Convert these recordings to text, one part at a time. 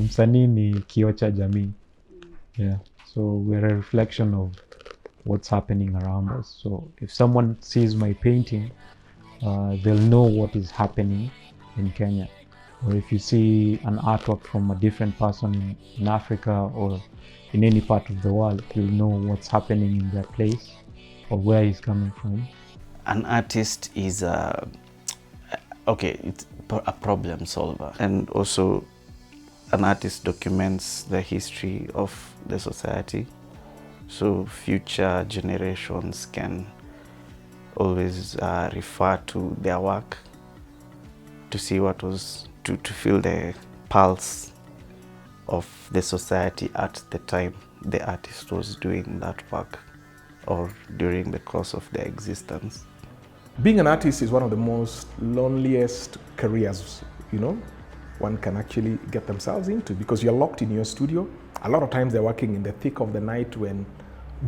Msanii ni kioo cha jamii. Yeah. So we're a reflection of what's happening around us. So if someone sees my painting, they'll know what is happening in Kenya. Or if you see an artwork from a different person in Africa or in any part of the world, you'll know what's happening in that place or where he's coming from. An artist is it's a problem solver, and also an artist documents the history of the society, so future generations can always refer to their work to see what was, to feel the pulse of the society at the time the artist was doing that work or during the course of their existence. Being an artist is one of the most loneliest careers, one can actually get themselves into, because you're locked in your studio. A lot of times they're working in the thick of the night when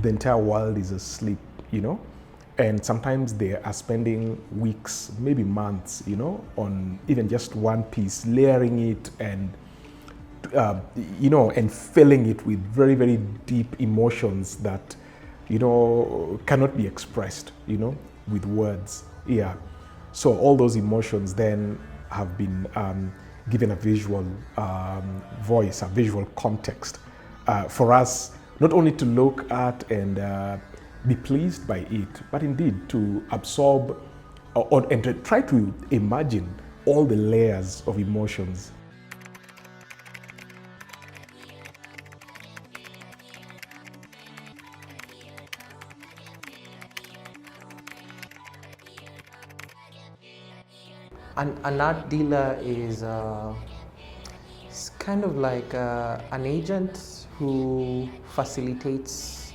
the entire world is asleep, and sometimes they are spending weeks, maybe months, on even just one piece, layering it and and filling it with very, very deep emotions that cannot be expressed with words. Yeah. So all those emotions then have been given a visual voice, a visual context for us, not only to look at and be pleased by it, but indeed to absorb and to try to imagine all the layers of emotions. An art dealer is it's kind of like an agent who facilitates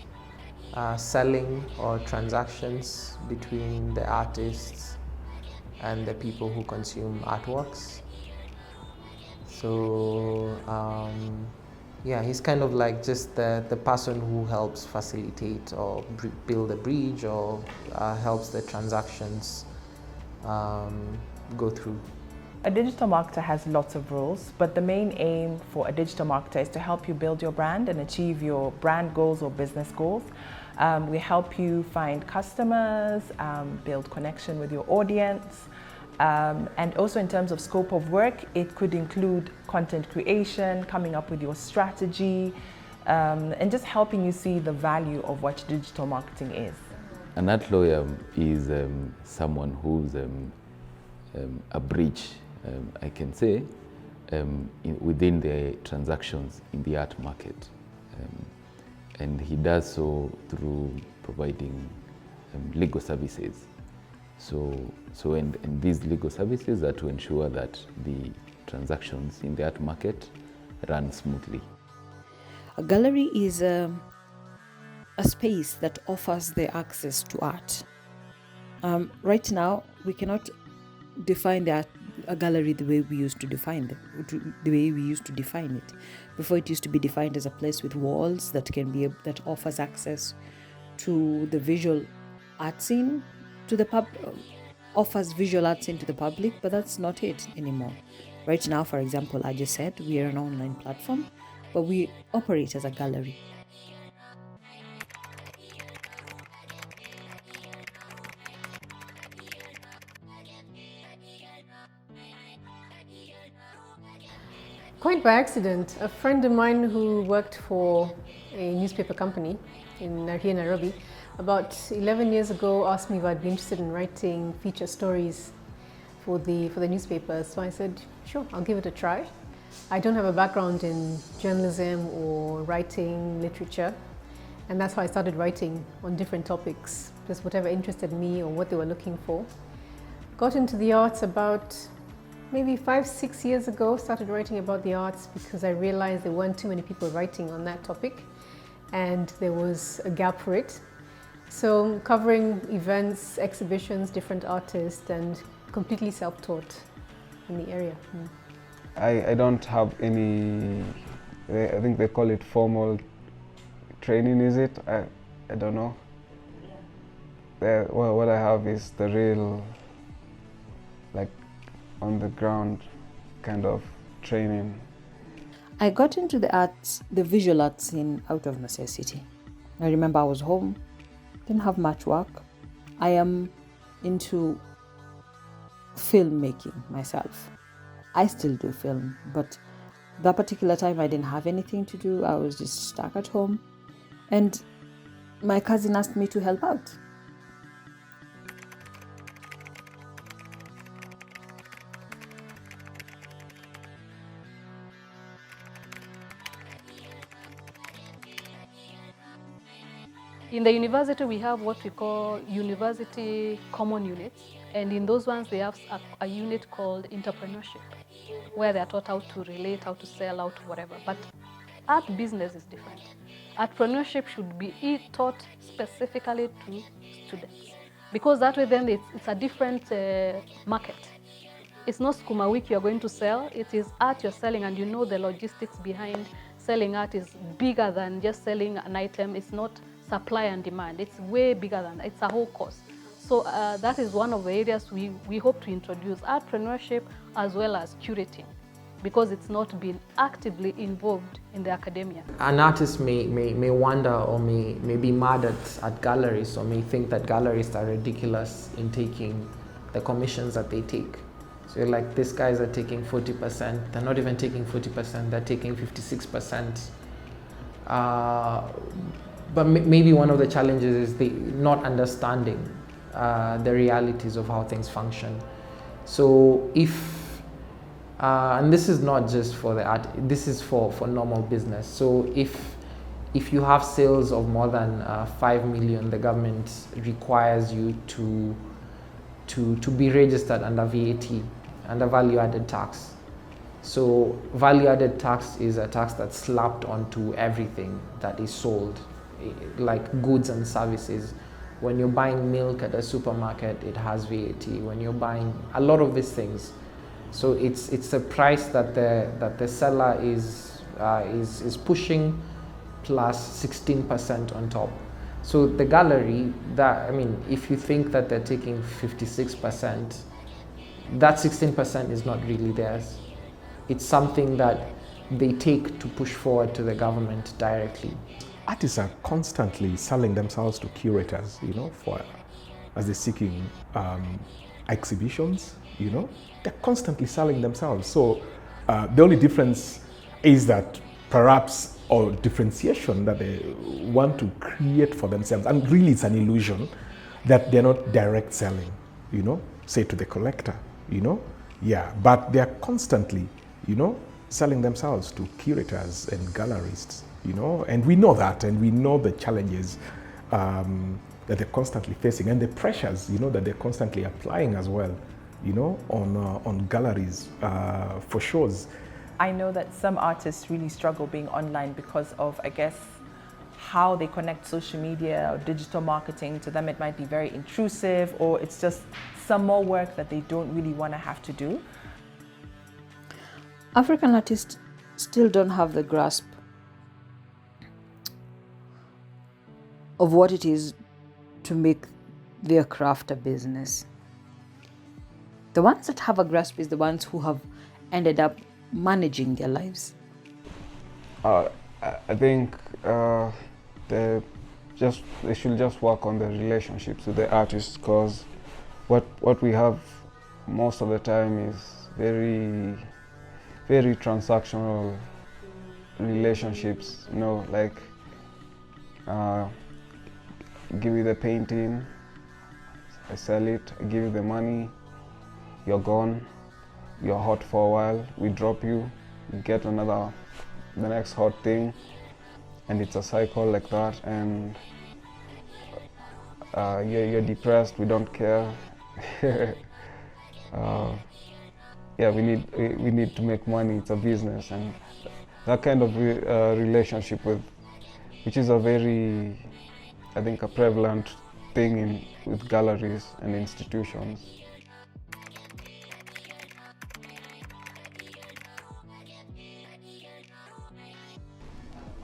selling or transactions between the artists and the people who consume artworks. So yeah, he's kind of like just the person who helps facilitate or build a bridge or helps the transactions go through. A digital marketer has lots of roles, but the main aim for a digital marketer is to help you build your brand and achieve your brand goals or business goals. We help you find customers, build connection with your audience, and also in terms of scope of work, it could include content creation, coming up with your strategy, and just helping you see the value of what digital marketing is. An art lawyer is someone who's a bridge, I can say, within the transactions in the art market. And he does so through providing legal services. And these legal services are to ensure that the transactions in the art market run smoothly. A gallery is a space that offers the access to art. Right now, we cannot define a gallery the way we used to define it. Before, it used to be defined as a place with walls that offers access to the visual art scene offers visual art scene to the public, but that's not it anymore. Right now, for example, I just said we are an online platform, but we operate as a gallery. Quite by accident, a friend of mine who worked for a newspaper company here in Nairobi about 11 years ago asked me if I'd be interested in writing feature stories for the newspapers. So I said, sure, I'll give it a try. I don't have a background in journalism or writing literature, and that's how I started writing on different topics, just whatever interested me or what they were looking for. Got into the arts about maybe 5-6 years ago, started writing about the arts because I realized there weren't too many people writing on that topic and there was a gap for it. So covering events, exhibitions, different artists, and completely self-taught in the area. I don't have any, I think they call it formal training, is it? I don't know. What I have is the real, like, on the ground kind of training. I got into the arts, the visual arts scene out of necessity. I remember I was home, didn't have much work. I am into filmmaking myself. I still do film, but that particular time I didn't have anything to do. I was just stuck at home. And my cousin asked me to help out. In the university, we have what we call university common units. And in those ones, they have a unit called entrepreneurship, where they are taught how to relate, how to sell, how to whatever. But art business is different. Entrepreneurship should be taught specifically to students, because that way then it's a different market. It's not Skuma Wiki you're going to sell, it is art you're selling, and you know the logistics behind selling art is bigger than just selling an item. It's not supply and demand, it's way bigger than that. It's a whole cost. So that is one of the areas we hope to introduce, entrepreneurship as well as curating, because it's not been actively involved in the academia. An artist may wonder or may be mad at galleries, or may think that gallerists are ridiculous in taking the commissions that they take. So you're like, these guys are taking 40%, they're not even taking 40%, they're taking 56%. But maybe one of the challenges is the not understanding the realities of how things function. So if, and this is not just for the art, this is for normal business. So if you have sales of more than 5 million, the government requires you to be registered under VAT, under value-added tax. So value-added tax is a tax that's slapped onto everything that is sold, like goods and services. When you're buying milk at a supermarket, it has VAT. When you're buying a lot of these things, so it's a price that the seller is pushing plus 16% on top. So the gallery, if you think that they're taking 56%, that 16% is not really theirs. It's something that they take to push forward to the government directly. Artists are constantly selling themselves to curators, as they're seeking exhibitions, they're constantly selling themselves. So the only difference is that perhaps, or differentiation that they want to create for themselves, and really it's an illusion that they're not direct selling, say to the collector, but they're constantly, selling themselves to curators and gallerists. And we know that, and we know the challenges that they're constantly facing, and the pressures, that they're constantly applying as well, on galleries for shows. I know that some artists really struggle being online because of, I guess, how they connect social media or digital marketing. To them, it might be very intrusive, or it's just some more work that they don't really want to have to do. African artists still don't have the grasp of what it is to make their craft a business. The ones that have a grasp is the ones who have ended up managing their lives. I think they should just work on the relationships with the artists, because what we have most of the time is very, very transactional relationships. Like give you the painting, I sell it, I give you the money, you're gone, you're hot for a while, we drop you, you get the next hot thing, and it's a cycle like that, and you're depressed, we don't care. We need to make money, it's a business, and that kind of relationship which is a very, I think, a prevalent thing with galleries and institutions.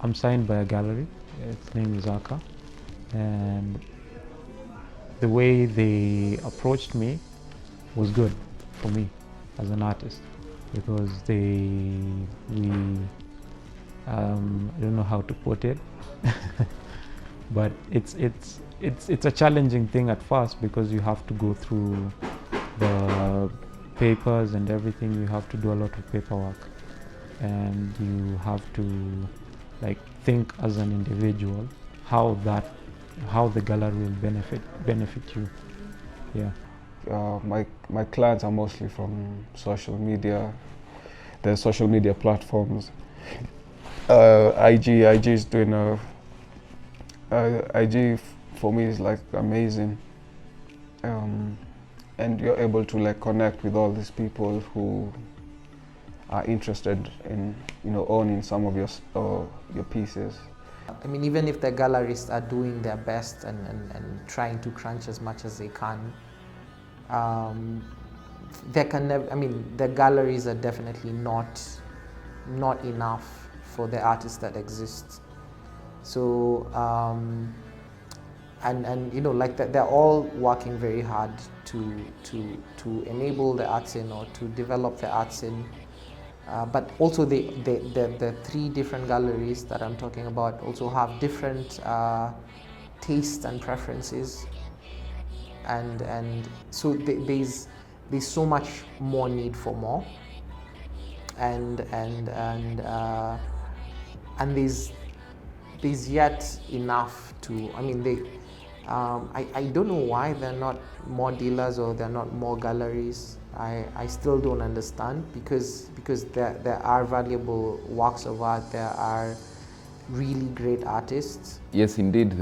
I'm signed by a gallery, its name is Aka, and the way they approached me was good for me as an artist, because we I don't know how to put it, but it's a challenging thing at first, because you have to go through the papers and everything. You have to do a lot of paperwork, and you have to like think as an individual how the gallery will benefit you. Yeah. My clients are mostly from social media, the social media platforms. IG is doing IG for me is like amazing, and you're able to like connect with all these people who are interested in owning some of your pieces. I mean, even if the gallerists are doing their best and trying to crunch as much as they can, they can never, I mean, the galleries are definitely not enough for the artists that exist. So, and like that, they're all working very hard to enable the art scene or to develop the art scene. But also the three different galleries that I'm talking about also have different tastes and preferences, and so there's so much more need for more, and there's yet enough to, I mean, I don't know why there are not more dealers or there are not more galleries. I still don't understand, because there are valuable works of art, there are really great artists. Yes, indeed,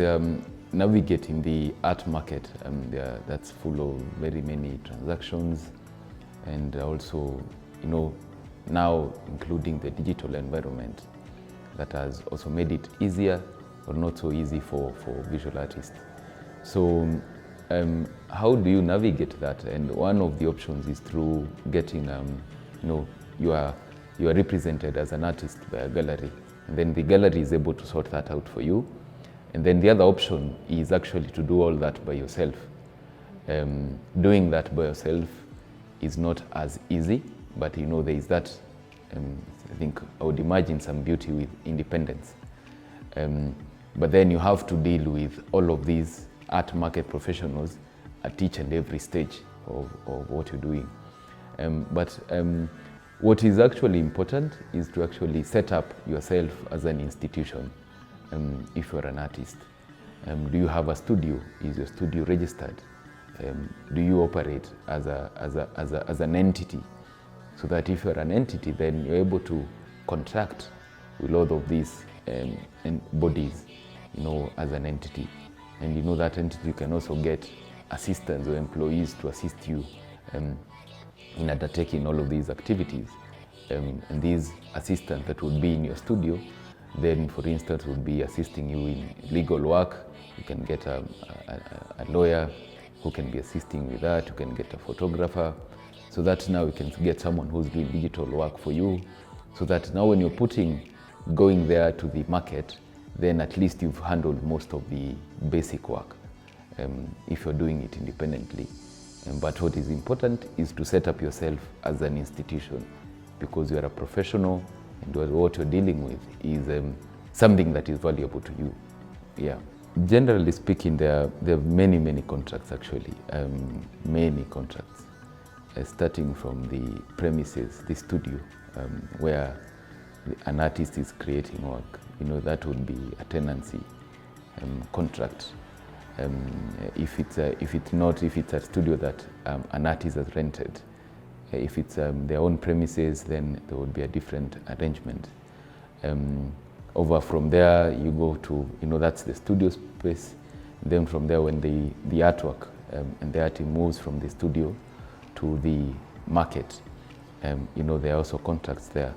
navigating the art market, that's full of very many transactions, and also, now including the digital environment that has also made it easier or not so easy for visual artists. So how do you navigate that? And one of the options is through getting, you are represented as an artist by a gallery, and then the gallery is able to sort that out for you. And then the other option is actually to do all that by yourself. Doing that by yourself is not as easy, but there is that, I think I would imagine some beauty with independence. But then you have to deal with all of these art market professionals at each and every stage of what you're doing. But what is actually important is to actually set up yourself as an institution. If you're an artist, do you have a studio? Is your studio registered? Do you operate as an entity? So that if you're an entity, then you're able to contract with all of these bodies, as an entity. And that entity can also get assistants or employees to assist you in undertaking all of these activities. And these assistants that would be in your studio, then, for instance, would be assisting you in legal work. You can get a lawyer who can be assisting with that. You can get a photographer. So that now you can get someone who's doing digital work for you. So that now when you're going there to the market, then at least you've handled most of the basic work, if you're doing it independently. But what is important is to set up yourself as an institution, because you're a professional, and what you're dealing with is something that is valuable to you. Yeah. Generally speaking, there are many contracts actually, many contracts, starting from the premises, the studio, where an artist is creating work. That would be a tenancy contract. If it's a studio that an artist has rented, if it's their own premises, then there would be a different arrangement. Over from there, you go to, that's the studio space. Then from there, when the artwork and the art moves from the studio to the market, there are also contracts there.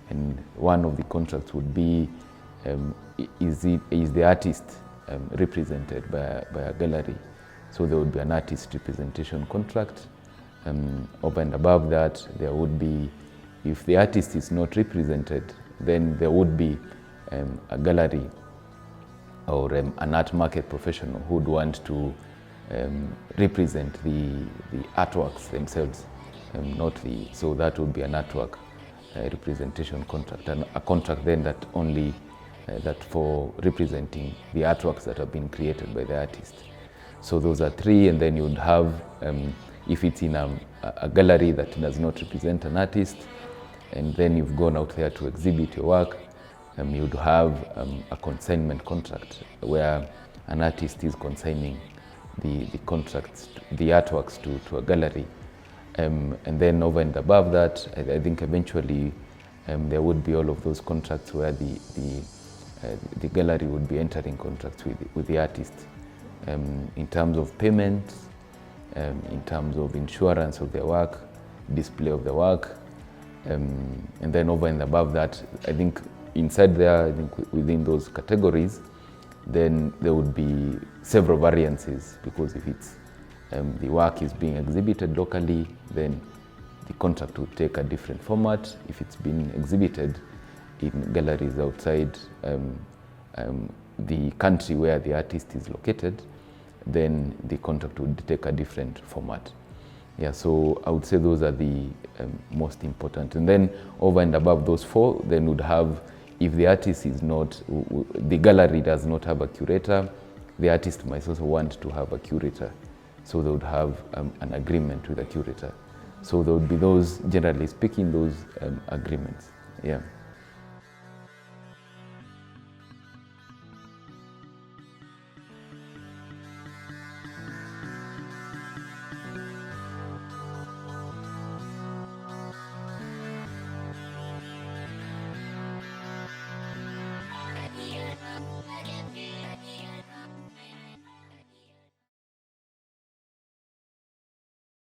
And one of the contracts would be, is the artist represented by a gallery? So there would be an artist representation contract. Over and above that, there would be, if the artist is not represented, then there would be a gallery or an art market professional who would want to represent the artworks themselves, so that would be an artwork representation contract, and a contract then that only that for representing the artworks that have been created by the artist. So those are three, and then you would have, if it's in a gallery that does not represent an artist, and then you've gone out there to exhibit your work, you would have a consignment contract where an artist is consigning the contracts, the artworks to a gallery. And then over and above that, I think eventually there would be all of those contracts where the gallery would be entering contracts with the artist in terms of payment, in terms of insurance of their work, display of the work, and then over and above that, I think inside there, I think within those categories, then there would be several variances, because if it's the work is being exhibited locally, then the contract would take a different format. If it's being exhibited in galleries outside the country where the artist is located, then the contract would take a different format. Yeah, so I would say those are the most important. And then over and above those four, then would have, if the artist is not, the gallery does not have a curator, the artist might also want to have a curator. So they would have an agreement with a curator. So there would be those, generally speaking, those agreements. Yeah.